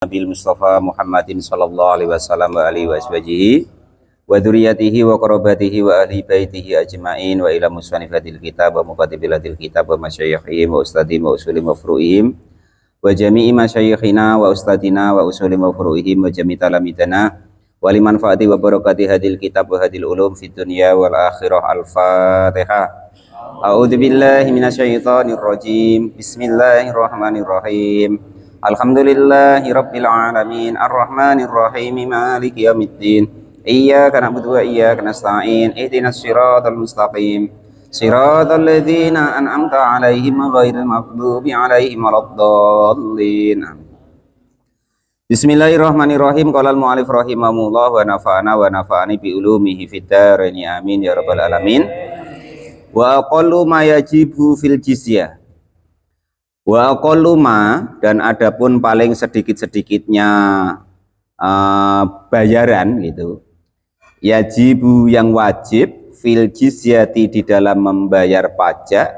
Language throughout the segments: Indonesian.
Nabi Mustafa Muhammadin sallallahu alaihi wasallam wa alihi washabihi wa dzurriyyatihi wa qarabatihi wa ahli baitihi ajmain wa ila musannifil kitab wa muqaddimatil kitab wa masyayikhihim wa ustadihim wa usulim wa furu'ihim wa jami'i masyayikhina wa ustadina wa usulim wa furu'ihim wa jami' talamidana wa liman fa'ati wa barakati hadil kitab wa hadil ulum fid dunya wal akhirah. Al-Fatihah. A'udzu billahi minasyaitonir rajim. Bismillahirrahmanirrahim. Alhamdulillahi rabbil alamin arrahmanir rahim maliki yaumiddin iyyaka na'budu wa iyyaka nasta'in ihdinas siratal mustaqim siratal ladzina an'amta 'alaihim ghairil maghdubi 'alaihim waladdallin. Bismillahirrahmanirrahim. Qala al-mu'allif rahimahullah wa nafa'ani bi ulumihi fid dharain amin ya rabbal alamin. Wa aqallu ma yajibu fil jizyah. Wa aqallu ma, dan adapun paling sedikit-sedikitnya bayaran gitu. Yajibu, yang wajib, fil jizyati, di dalam membayar pajak,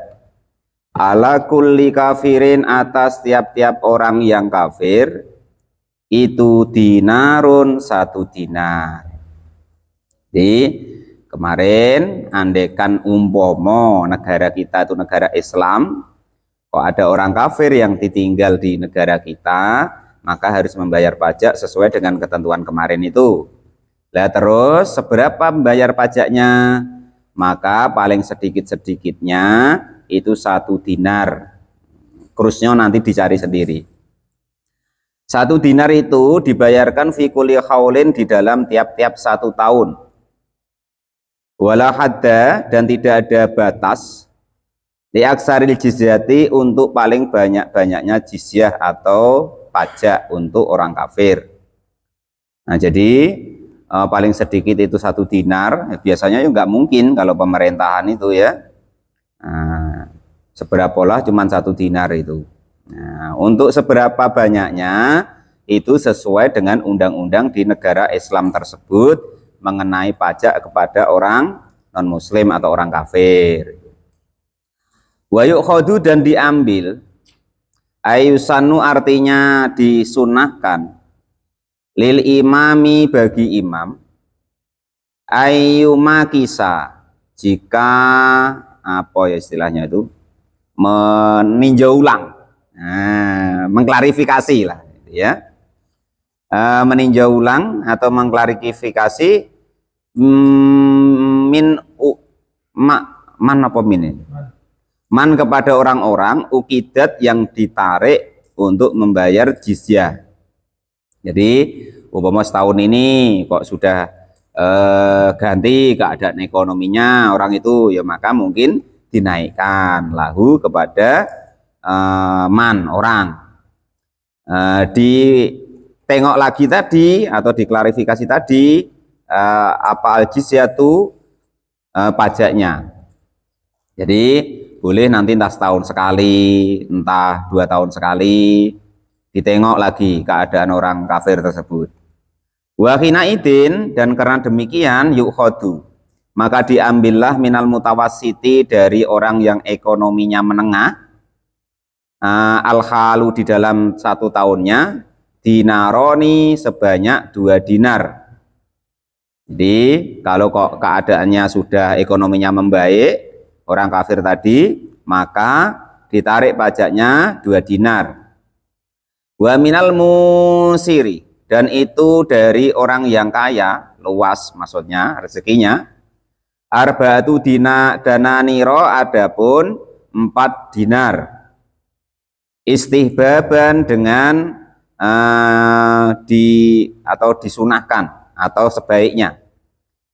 ala kulli kafirin, atas tiap-tiap orang yang kafir, itu dinarun, 1 dinar. Jadi kemarin andekan umpomo negara kita itu negara Islam, kok ada orang kafir yang ditinggal di negara kita, maka harus membayar pajak sesuai dengan ketentuan kemarin itu. Lah terus seberapa membayar pajaknya? Maka paling sedikit-sedikitnya itu 1 dinar. Kurusnya nanti dicari sendiri. 1 dinar itu dibayarkan fi kulli haulin, di dalam tiap-tiap 1 tahun. Wala hadda, dan tidak ada batas. Liaksaril jizyati, untuk paling banyak-banyaknya jizyah atau pajak untuk orang kafir. Nah jadi paling sedikit itu 1 dinar. Biasanya ya nggak mungkin kalau pemerintahan itu ya. Nah, seberapalah cuma 1 dinar itu. Nah, untuk seberapa banyaknya itu sesuai dengan undang-undang di negara Islam tersebut mengenai pajak kepada orang non-muslim atau orang kafir. Wa yukhadu, dan diambil, ayusanu, artinya disunahkan, lil imami, bagi imam, ayyuma kisa, jika apa ya istilahnya itu, meninjau ulang, mengklarifikasi lah ya, meninjau ulang atau mengklarifikasi man kepada orang-orang ukidat, yang ditarik untuk membayar jizyah. Jadi umpama setahun ini kok sudah ganti keadaan ekonominya orang itu, ya maka mungkin dinaikkan lahu kepada man orang. Ditengok lagi tadi atau diklarifikasi tadi apa al-jizyatu, pajaknya. Jadi boleh nanti entah setahun sekali, entah 2 tahun sekali, ditengok lagi keadaan orang kafir tersebut. Wa hina idin, dan karena demikian yukhadu, maka diambillah minal mutawassiti, dari orang yang ekonominya menengah, al-halu, di dalam 1 tahunnya, dinaroni, sebanyak 2 dinar. Jadi kalau kok keadaannya sudah ekonominya membaik, orang kafir tadi, maka ditarik pajaknya 2 dinar. Wa minal musiri, dan itu dari orang yang kaya, luas maksudnya rezekinya, arba'atu dananiro, adapun 4 dinar. Istihbaban, dengan disunahkan atau sebaiknya.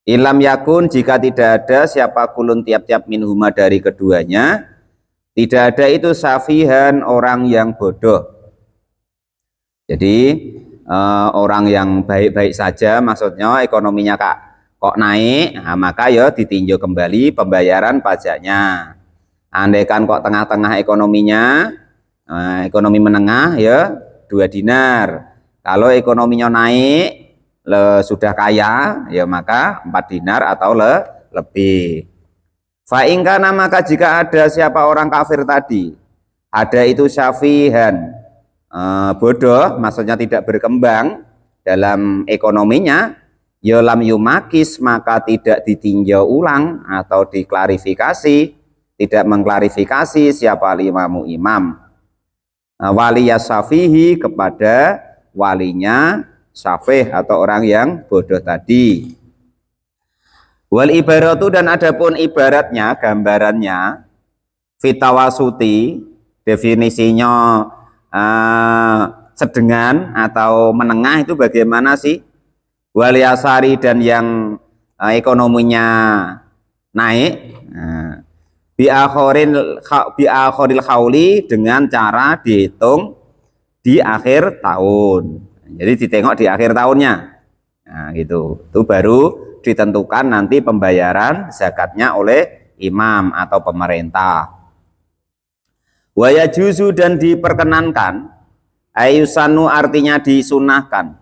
Ilam yakun, jika tidak ada siapa kulun tiap-tiap minhuma, dari keduanya, tidak ada itu safihan, orang yang bodoh. Jadi orang yang baik-baik saja, maksudnya ekonominya kok naik, nah, maka ya ditinjau kembali pembayaran pajaknya. Andaikan kok tengah-tengah ekonominya, ekonomi menengah, ya 2 dinar. Kalau ekonominya naik, sudah kaya, ya maka 4 dinar atau lebih. Fa'ingkana, maka jika ada siapa orang kafir tadi, ada itu syafihan, bodoh, maksudnya tidak berkembang dalam ekonominya, ya lam yumakis, maka tidak ditinjau ulang atau diklarifikasi, tidak mengklarifikasi siapa imamu imam. Waliya syafihi, kepada walinya syafih atau orang yang bodoh tadi. Wal ibaratu, dan adapun ibaratnya, gambarannya, fitawasuti, definisinya sedengan atau menengah itu bagaimana sih? Wal yasari, dan yang ekonominya naik, biakhoril hauli, dengan cara dihitung di akhir tahun. Jadi ditengok di akhir tahunnya. Nah, gitu. Itu baru ditentukan nanti pembayaran zakatnya oleh imam atau pemerintah. Wa yajuzu, dan diperkenankan, ayusanu artinya disunahkan,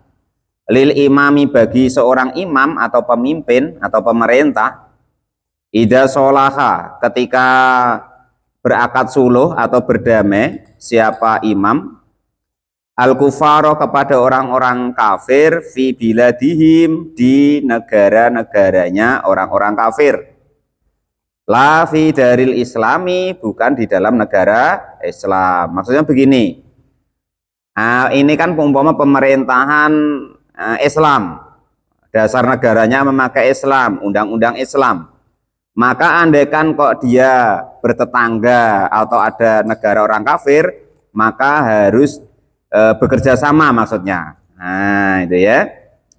lil imami, bagi seorang imam atau pemimpin atau pemerintah, ida sholaha, ketika berakad suluh atau berdamai siapa imam, al-kufaro, kepada orang-orang kafir, fi biladihim, di negara-negaranya orang-orang kafir, la fi daril islami, bukan di dalam negara Islam. Maksudnya begini, ini kan umpama pemerintahan Islam, dasar negaranya memakai Islam, undang-undang Islam, maka andaikan kok dia bertetangga atau ada negara orang kafir, maka harus bekerja sama, maksudnya. Nah, itu ya,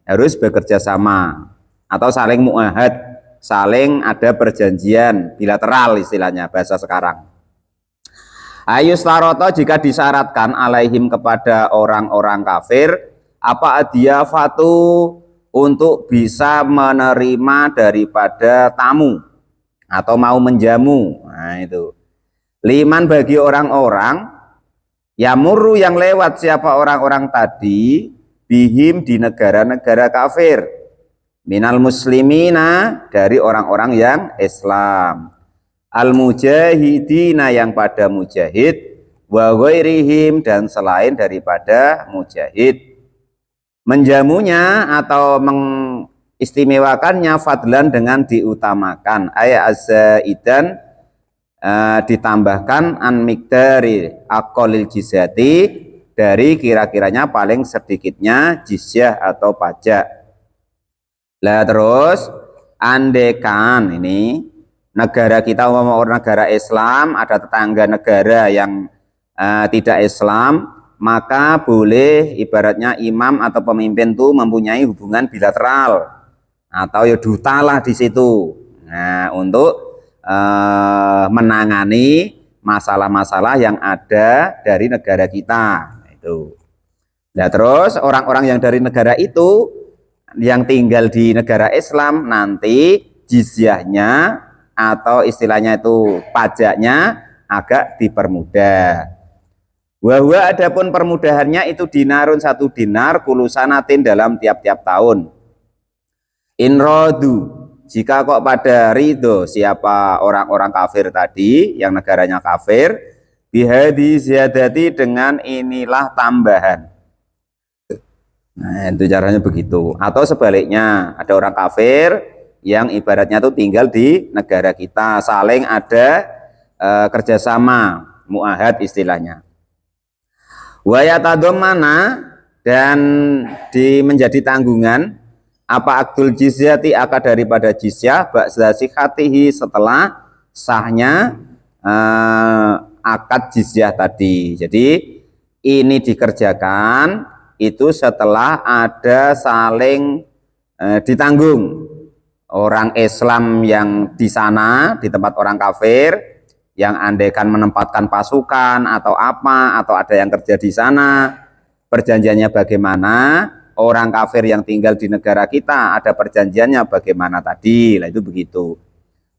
harus bekerja sama atau saling muahad, saling ada perjanjian bilateral, istilahnya bahasa sekarang. Ayus taroto, jika disyaratkan, alaihim, kepada orang-orang kafir, apa adiyafatu, untuk bisa menerima daripada tamu atau mau menjamu. Nah, itu liman, bagi orang-orang, yamurru, yang lewat siapa orang-orang tadi, bihim, di negara-negara kafir, minal muslimina, dari orang-orang yang Islam, al mujahidina, yang pada mujahid, wa ghairihim, dan selain daripada mujahid. Menjamunya atau mengistimewakannya, fadlan, dengan diutamakan, ayat azaidan, ditambahkan, an miqdari aqallil jizyati, dari kira-kiranya paling sedikitnya jizyah atau pajak. Lah terus, andekan ini negara kita orang negara Islam, ada tetangga negara yang tidak Islam, maka boleh ibaratnya imam atau pemimpin itu mempunyai hubungan bilateral atau ya duta lah di situ. Nah, untuk menangani masalah-masalah yang ada dari negara kita. Itu. Nah, terus orang-orang yang dari negara itu yang tinggal di negara Islam, nanti jizyahnya atau istilahnya itu pajaknya agak dipermudah. Wahwa, adapun permudahannya itu dinarun, 1 dinar, kulusanatin, dalam tiap-tiap tahun. Inrodu, jika kok pada ridho siapa orang-orang kafir tadi, yang negaranya kafir, bihadi ziyadati, dengan inilah tambahan. Nah, itu caranya begitu. Atau sebaliknya, ada orang kafir yang ibaratnya itu tinggal di negara kita, saling ada kerjasama, muahad istilahnya. Wayatadomana, dan menjadi tanggungan, apa akdul jizyati, akad daripada jizyah, ba'da sikhatihi, setelah sahnya akad jizyah tadi. Jadi ini dikerjakan itu setelah ada saling ditanggung orang Islam yang di sana, di tempat orang kafir, yang andaikan menempatkan pasukan atau apa, atau ada yang kerja di sana, perjanjiannya bagaimana, orang kafir yang tinggal di negara kita ada perjanjiannya bagaimana tadi. Lah itu begitu.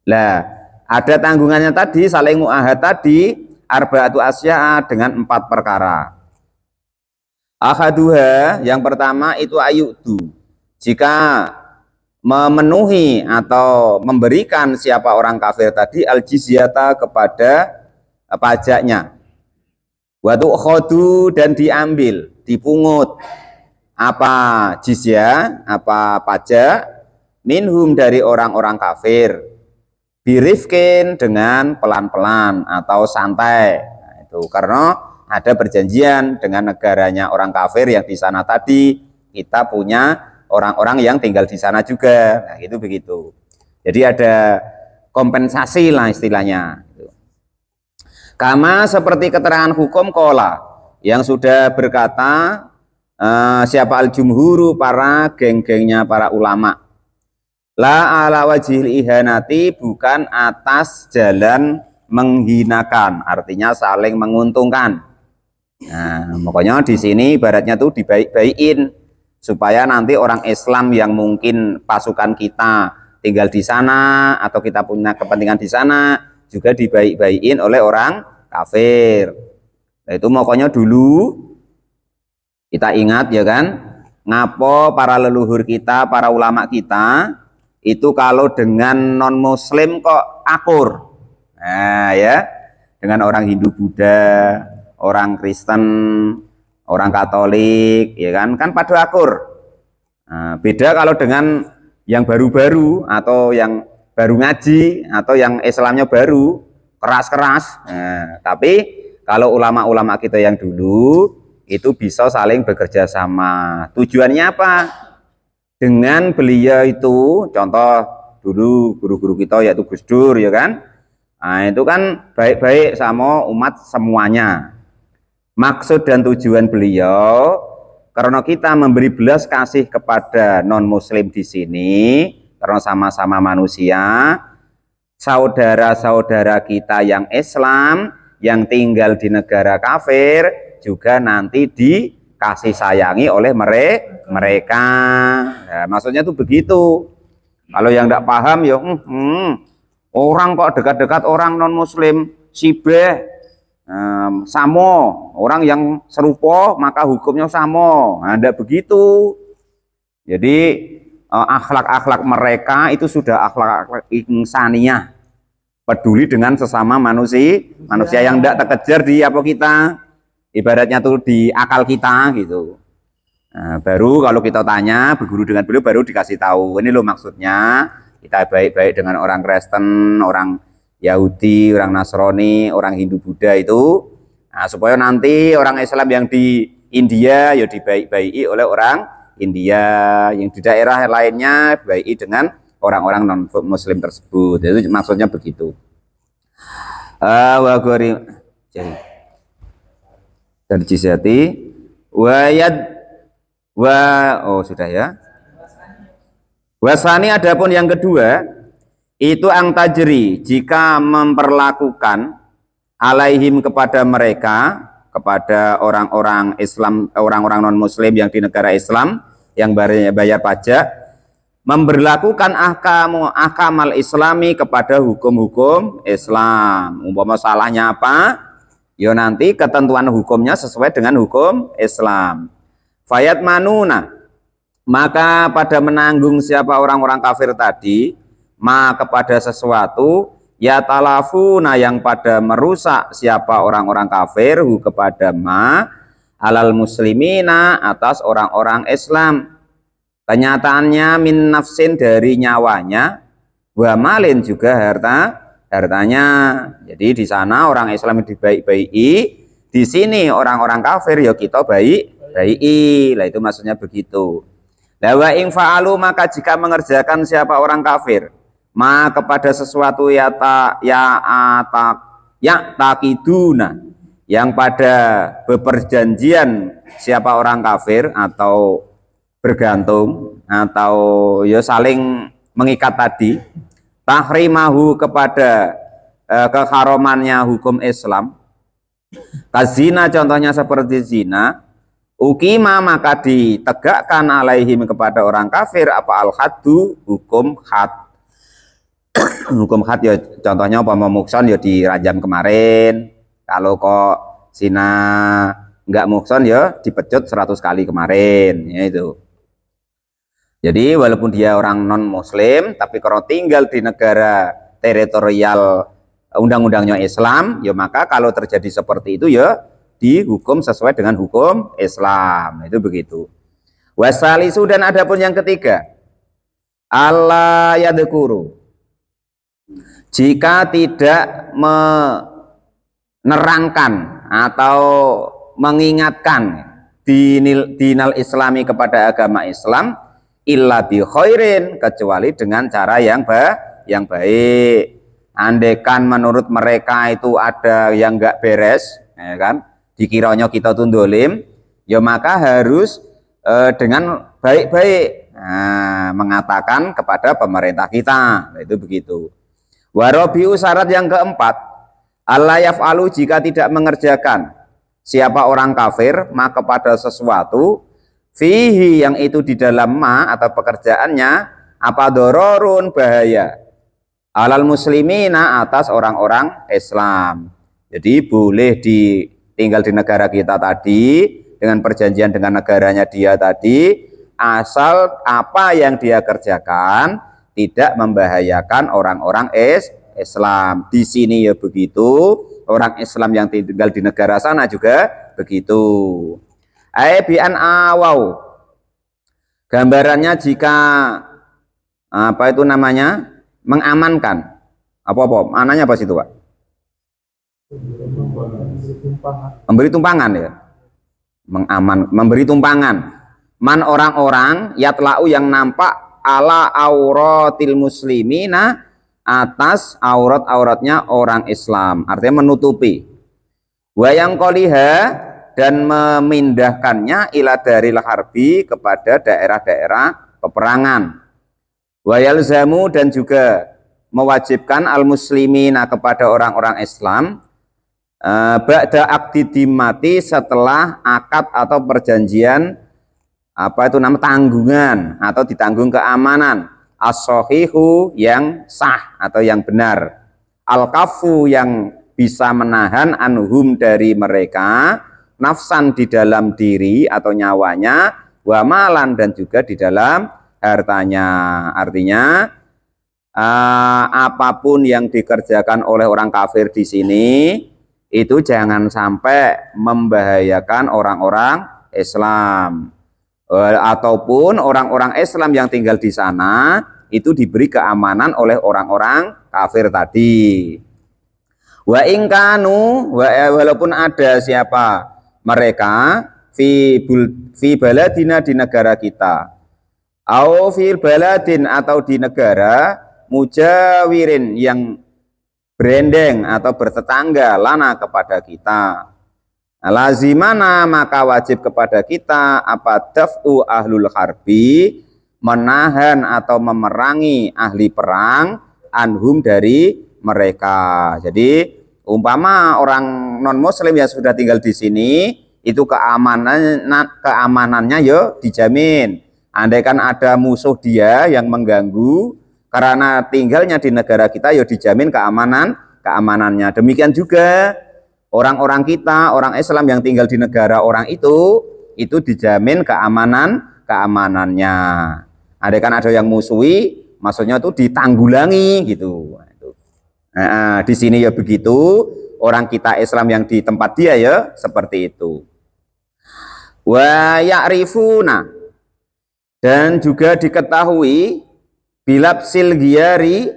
Lah ada tanggungannya tadi, saling muahad tadi, arba'atu asya'a, dengan 4 perkara. Ahaduha, yang pertama itu ayu'du, jika memenuhi atau memberikan siapa orang kafir tadi al jizyata, kepada pajaknya. Watu khodu dan diambil, dipungut apa jizyah, apa pajak minhum dari orang-orang kafir, birifkin dengan pelan-pelan atau santai. Nah, itu karena ada perjanjian dengan negaranya orang kafir yang di sana tadi, kita punya orang-orang yang tinggal di sana juga. Nah, itu begitu. Jadi ada kompensasi lah istilahnya. Kama seperti keterangan hukum kola yang sudah berkata siapa al-jumhuru, para geng-gengnya para ulama. La ala wajhil ihanati, bukan atas jalan menghinakan, artinya saling menguntungkan. Nah, pokoknya di sini ibaratnya tuh dibaik-baikin supaya nanti orang Islam yang mungkin pasukan kita tinggal di sana atau kita punya kepentingan di sana juga dibaik-baikin oleh orang kafir. Nah, itu pokoknya dulu kita ingat ya kan, ngapo para leluhur kita, para ulama kita itu kalau dengan non muslim kok akur. Nah ya, dengan orang Hindu Buddha, orang Kristen, orang Katolik, ya kan pada akur. Nah, beda kalau dengan yang baru-baru atau yang baru ngaji atau yang Islamnya baru, keras-keras. Nah, tapi kalau ulama-ulama kita yang dulu itu bisa saling bekerja sama. Tujuannya apa? Dengan beliau itu, contoh dulu guru-guru kita yaitu Gus Dur, ya kan? Nah, itu kan baik-baik sama umat semuanya. Maksud dan tujuan beliau karena kita memberi belas kasih kepada non-muslim di sini, karena sama-sama manusia, saudara-saudara kita yang Islam yang tinggal di negara kafir juga nanti dikasih sayangi oleh mereka. Nah, maksudnya tuh begitu. Kalau yang tidak paham ya orang kok dekat-dekat orang non muslim sibeh samo, orang yang serupa maka hukumnya samo. Nah, tidak begitu. Jadi akhlak-akhlak mereka itu sudah akhlak-akhlak insaniyah, peduli dengan sesama manusia yang tidak terkejar di apa kita, ibaratnya tuh di akal kita gitu. Nah, baru kalau kita tanya, berguru dengan beliau, baru dikasih tahu ini loh maksudnya kita baik-baik dengan orang Kristen, orang Yahudi, orang Nasrani, orang Hindu Buddha itu, nah, supaya nanti orang Islam yang di India ya dibaik-baiki oleh orang India, yang di daerah lainnya baik dengan orang-orang non muslim tersebut. Itu maksudnya begitu. Terjisati wayad sudah ya. Wasani adapun yang kedua itu angtajri, jika memperlakukan alaihim kepada mereka, kepada orang-orang Islam, orang-orang non muslim yang di negara Islam yang bayar pajak, memberlakukan ahkamal islami kepada hukum-hukum Islam. Umpama salahnya apa? Ya nanti ketentuan hukumnya sesuai dengan hukum Islam. Fayat manuna, maka pada menanggung siapa orang-orang kafir tadi, kepada sesuatu ya talafuna, yang pada merusak siapa orang-orang kafir kepada alal muslimina, atas orang-orang Islam. Kenyataannya min nafsin, dari nyawanya, wa malin, juga hartanya. Jadi di sana orang Islam dibaik-baiki, di sini orang-orang kafir ya kita baik-baiki. Lah itu maksudnya begitu. La wa in fa'alu, maka jika mengerjakan siapa orang kafir kepada sesuatu takiduna, yang pada beperjanjian siapa orang kafir atau bergantung atau ya saling mengikat tadi, tahrimahu, kepada keharamannya hukum Islam, kazina, contohnya seperti zina, ukima, maka ditegakkan alaihim, kepada orang kafir apa al-haddu, hukum had. Hukum had ya contohnya apa, mukson ya dirajam kemarin, kalau kok zina enggak mukson ya dipecut 100 kali kemarin, ya itu. Jadi walaupun dia orang non muslim, tapi kalau tinggal di negara teritorial undang-undangnya Islam, ya maka kalau terjadi seperti itu ya dihukum sesuai dengan hukum Islam. Itu begitu. Wasalisu, dan adapun yang ketiga, Allah yadhkuru, jika tidak menerangkan atau mengingatkan dinal islami kepada agama Islam illa bi khairin, kecuali dengan cara yang baik. Andekan menurut mereka itu ada yang enggak beres, ya kan, dikiranya kita tuh dolim, ya maka harus dengan baik-baik mengatakan kepada pemerintah kita. Itu begitu. Warabiu, syarat yang keempat, Allah yaf'alu, jika tidak mengerjakan siapa orang kafir maka pada sesuatu fihi, yang itu di dalam ma atau pekerjaannya apa dororun, bahaya, alal muslimina, atas orang-orang Islam. Jadi boleh tinggal di negara kita tadi dengan perjanjian dengan negaranya dia tadi, asal apa yang dia kerjakan tidak membahayakan orang-orang Islam. Di sini ya begitu, orang Islam yang tinggal di negara sana juga begitu. Bi'an awau, gambarannya jika apa itu namanya, mengamankan, apa maknanya apa situ Pak? Memberi tumpangan ya, memberi tumpangan. Man, orang-orang yatlau, yang nampak ala auratil muslimina, atas aurat-auratnya orang Islam, artinya menutupi. Wayang koliha, dan memindahkannya ila daril harbi, kepada daerah-daerah peperangan. Wayalzamu, dan juga mewajibkan al muslimina, kepada orang-orang Islam, ba'da akdi dimati, setelah akad atau perjanjian apa itu nama tanggungan atau ditanggung keamanan, as-sahihu, yang sah atau yang benar, al-kafu, yang bisa menahan anhum, dari mereka, nafsan, di dalam diri atau nyawanya, wa malan, dan juga di dalam hartanya. Artinya apapun yang dikerjakan oleh orang kafir di sini itu jangan sampai membahayakan orang-orang Islam, ataupun orang-orang Islam yang tinggal di sana itu diberi keamanan oleh orang-orang kafir tadi. Wa ingkanu, walaupun ada siapa mereka fi baladina, di negara kita, au fil baladin, atau di negara mujawirin, yang berendeng atau bertetangga, lana, kepada kita, lazimana, maka wajib kepada kita apa daf'u ahlul harbi, menahan atau memerangi ahli perang, anhum, dari mereka. Jadi umpama orang non muslim yang sudah tinggal di sini itu keamanannya ya dijamin. Andaikan ada musuh dia yang mengganggu karena tinggalnya di negara kita, ya dijamin keamanannya. Demikian juga orang-orang kita, orang Islam yang tinggal di negara orang itu dijamin keamanannya. Andaikan ada yang musuhi, maksudnya itu ditanggulangi gitu. Nah, di sini ya begitu, orang kita Islam yang di tempat dia ya seperti itu. Wa ya'rifuna, dan juga diketahui bilapsil giyari,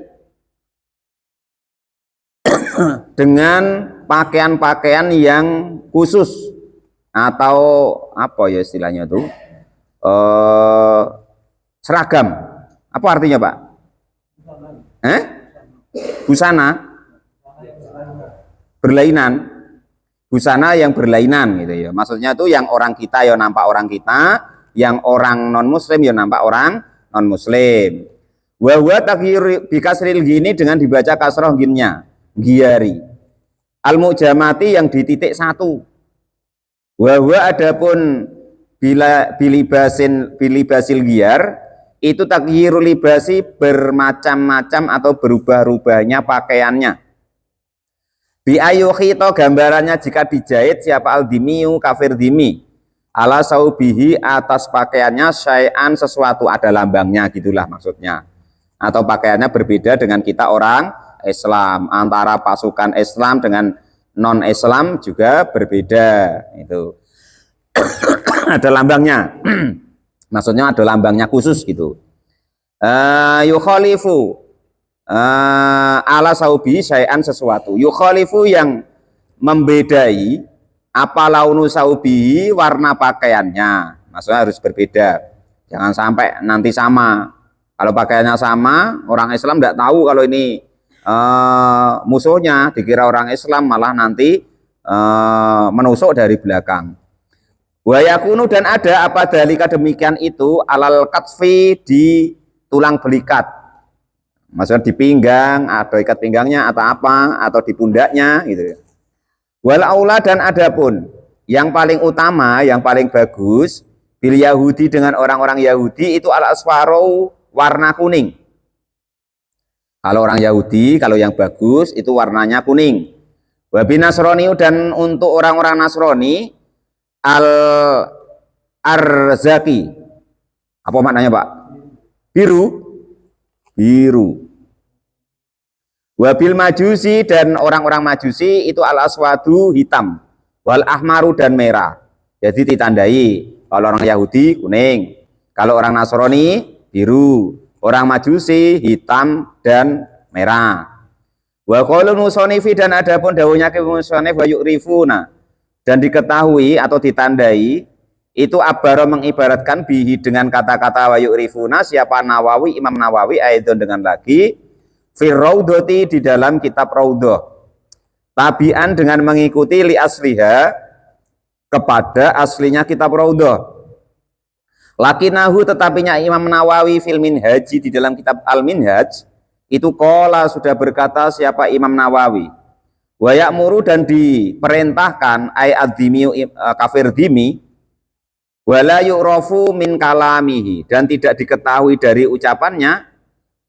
dengan pakaian-pakaian yang khusus, atau apa ya istilahnya tuh, seragam. Apa artinya Pak? Busana berlainan, busana yang berlainan gitu ya. Maksudnya tuh yang orang kita ya nampak orang kita, yang orang non muslim ya nampak orang non muslim. Wa huwa taghir bikasril gini, dengan dibaca kasroh ginnya, giyari. Al mujamati, yang di titik satu. Wa huwa, adapun bilibasil giyar, itu taghyiru libasi, bermacam-macam atau berubah-ubahnya pakaiannya. Bi ayukhito, gambarannya jika dijahit siapa al-dimiyu, kafir dimi, ala saubihi, atas pakaiannya, syai'an, sesuatu, ada lambangnya gitulah maksudnya. Atau pakaiannya berbeda dengan kita orang Islam, antara pasukan Islam dengan non Islam juga berbeda. Itu ada lambangnya. Maksudnya ada lambangnya khusus gitu. Yukhalifu ala saubi syai'an sesuatu. Yukhalifu yang membedai apa launu saubi warna pakaiannya. Maksudnya harus berbeda. Jangan sampai nanti sama. Kalau pakaiannya sama, orang Islam tidak tahu kalau ini musuhnya, dikira orang Islam malah nanti menusuk dari belakang. Wa yakunu dan ada apa dalika demikian itu alal katfi di tulang belikat. Maksudnya di pinggang, atau ikat pinggangnya atau apa, atau di pundaknya gitu. Wal aula dan adapun yang paling utama, yang paling bagus bil Yahudi dengan orang-orang Yahudi itu al asfaru warna kuning. Kalau orang Yahudi, kalau yang bagus itu warnanya kuning. Wabi Nasrani dan untuk orang-orang Nasrani al arzaki. Apa maknanya, Pak? Biru. Biru. Wabil majusi dan orang-orang majusi itu al aswadu hitam. Wal ahmaru dan merah. Jadi ditandai kalau orang Yahudi kuning, kalau orang Nasrani biru, orang Majusi hitam dan merah. Wa qaulun musanifi dan adapun dawuhnya ke musannif wa yu'rifuna dan diketahui atau ditandai itu abara mengibaratkan bihi dengan kata-kata wa yu'rifuna siapa Nawawi, Imam Nawawi aidon dengan lagi fir raudhati di dalam kitab Raudhah. Tabian dengan mengikuti li asliha kepada aslinya kitab Raudhah. Lakinahu tetapinya Imam Nawawi fil Minhaj di dalam kitab Al-Minhaj itu qala sudah berkata siapa Imam Nawawi wa ya'muru dan diperintahkan ay adzimiu kafir dimi wala yu'rafu min kalamihi dan tidak diketahui dari ucapannya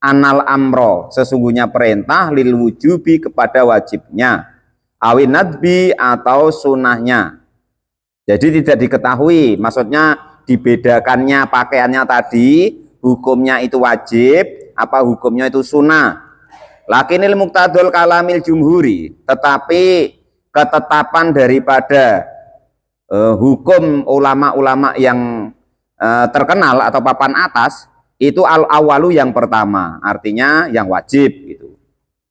anal amro sesungguhnya perintah lil wujubi kepada wajibnya awin nadbi atau sunahnya. Jadi tidak diketahui, maksudnya dibedakannya pakaiannya tadi, hukumnya itu wajib, apa hukumnya itu sunnah. Lakinil muqtadul kalamil jumhuri, tetapi ketetapan daripada hukum ulama-ulama yang terkenal atau papan atas, itu al-awalu yang pertama, artinya yang wajib gitu.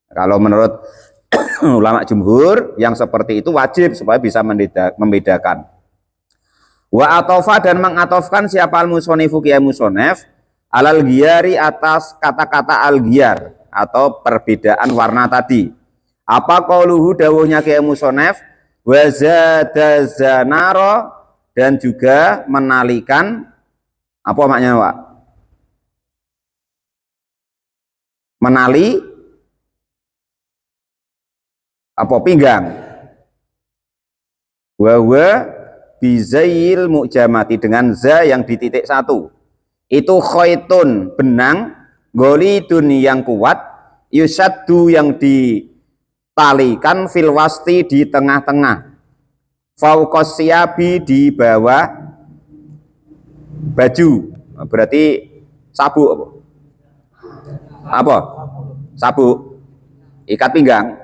Kalau menurut ulama jumhur, yang seperti itu wajib supaya bisa membedakan. Wa atofa dan mengatofkan siapa al-musonifu kiai musonef alal giyari atas kata-kata al-giyar atau perbedaan warna tadi. Apa qauluhu dawuhnya kiai musonef wa zadazanaro dan juga menalikan apa maknanya, Pak? Menali apa pinggang. Wa bizayil mu'jamati dengan za yang di titik satu itu khaitun benang golidun yang kuat yusaddu yang ditalikan fil wasti di tengah-tengah fauqas siyabi di bawah baju berarti sabuk apa? Sabuk ikat pinggang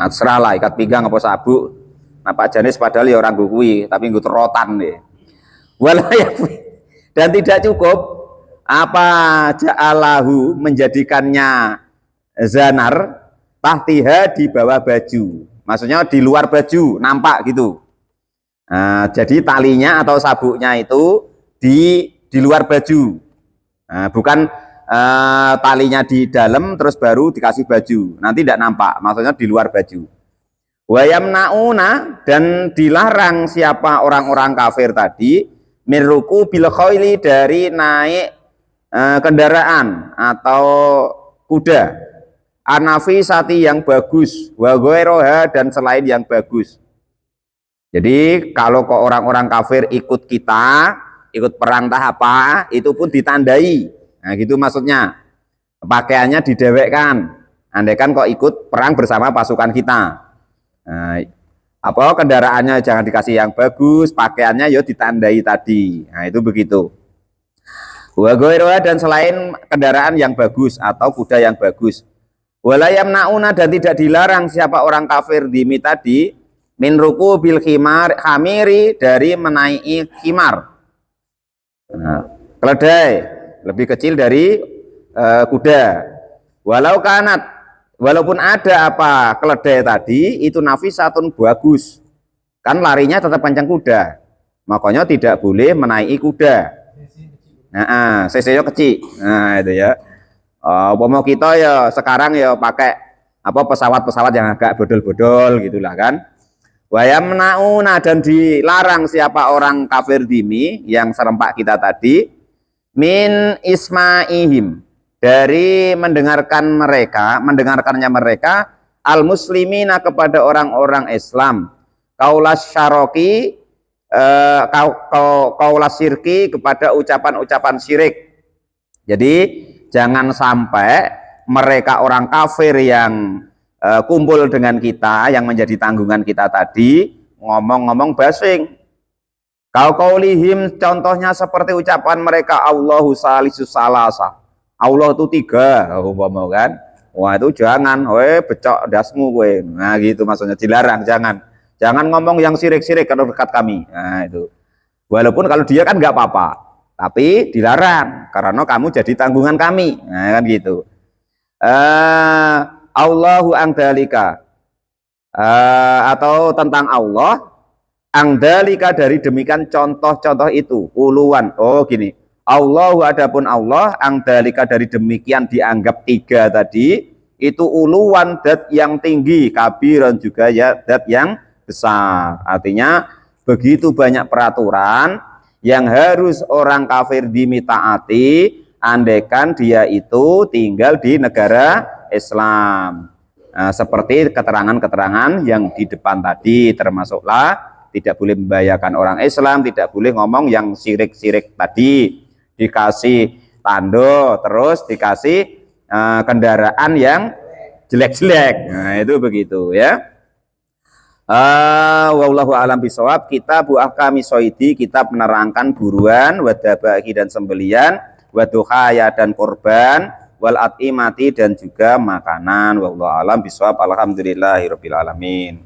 serahlah ikat pinggang apa sabuk. Nah, Pak Janis padahal ya orang gukui, tapi nggut rotan deh. Dan tidak cukup apa ja'alahu menjadikannya zanar tahtiha di bawah baju. Maksudnya di luar baju, nampak gitu. Nah, jadi talinya atau sabuknya itu di luar baju. Nah, bukan talinya di dalam terus baru dikasih baju. Nanti tidak nampak, maksudnya di luar baju. Wayamnauna dan dilarang siapa orang-orang kafir tadi mirruku bil khaili dari naik kendaraan atau kuda anafisati yang bagus wa ghairoha dan selain yang bagus. Jadi kalau kok orang-orang kafir ikut kita ikut perang entah apa itu pun ditandai. Nah gitu maksudnya pakaiannya didewekkan andaikan kok ikut perang bersama pasukan kita. Nah, apa kendaraannya jangan dikasih yang bagus, pakaiannya ya ditandai tadi. Nah, itu begitu. Wa ghairuha dan selain kendaraan yang bagus atau kuda yang bagus. Walayam nauna, dan tidak dilarang siapa orang kafir dhimmi tadi min ruku bil khimar khamiri, dari menaiki khimar. Nah, keledai lebih kecil dari kuda. Walau kanat, walaupun ada apa keledai tadi itu nafisatun, bagus, kan larinya tetap panjang kuda, makanya tidak boleh menaiki kuda. Nah, cc-nya kecil. Nah, itu ya. Umpama kita ya sekarang ya pakai apa pesawat-pesawat yang agak bodol-bodol gitulah kan. Wayamnauna, dan dilarang siapa orang kafir dhimmi yang serempak kita tadi min isma'ihim, dari mendengarkannya mereka al muslimina, kepada orang-orang Islam, kaulas syaroki, kaulas syirki, kepada ucapan-ucapan syirik. Jadi jangan sampai mereka orang kafir yang kumpul dengan kita, yang menjadi tanggungan kita tadi, ngomong-ngomong basing. Kaulihim, contohnya seperti ucapan mereka Allahu salisus salasa, Allah itu tiga, umpama kan. Wah, itu jangan, becok dasmu gue. Nah, gitu maksudnya, dilarang, jangan ngomong yang sirik-sirik kalau dekat kami. Nah, itu. Walaupun kalau dia kan nggak apa-apa, tapi dilarang karena kamu jadi tanggungan kami. Nah, kan gitu. Allahu angdalika, atau tentang Allah, angdalika, dari demikian contoh-contoh itu, uluan. Oh gini, Allahu, adapun Allah, angdalika, dari demikian dianggap tiga tadi, itu uluan, dat yang tinggi, kabiran juga ya, dat yang besar. Artinya begitu banyak peraturan yang harus orang kafir dhimmi taati, andaikan dia itu tinggal di negara Islam. Nah, seperti keterangan-keterangan yang di depan tadi, termasuklah tidak boleh membahayakan orang Islam, tidak boleh ngomong yang sirik-sirik tadi, dikasih tando, terus dikasih kendaraan yang jelek-jelek. Nah, itu begitu ya. Wallahu alam bisawab. Kitab ahkami soidi, kitab menerangkan buruan, wadabaki dan sembelian, waduhaya dan korban, wal atimati dan juga makanan. Wallahu alam bisawab. Alhamdulillahirabbil alamin.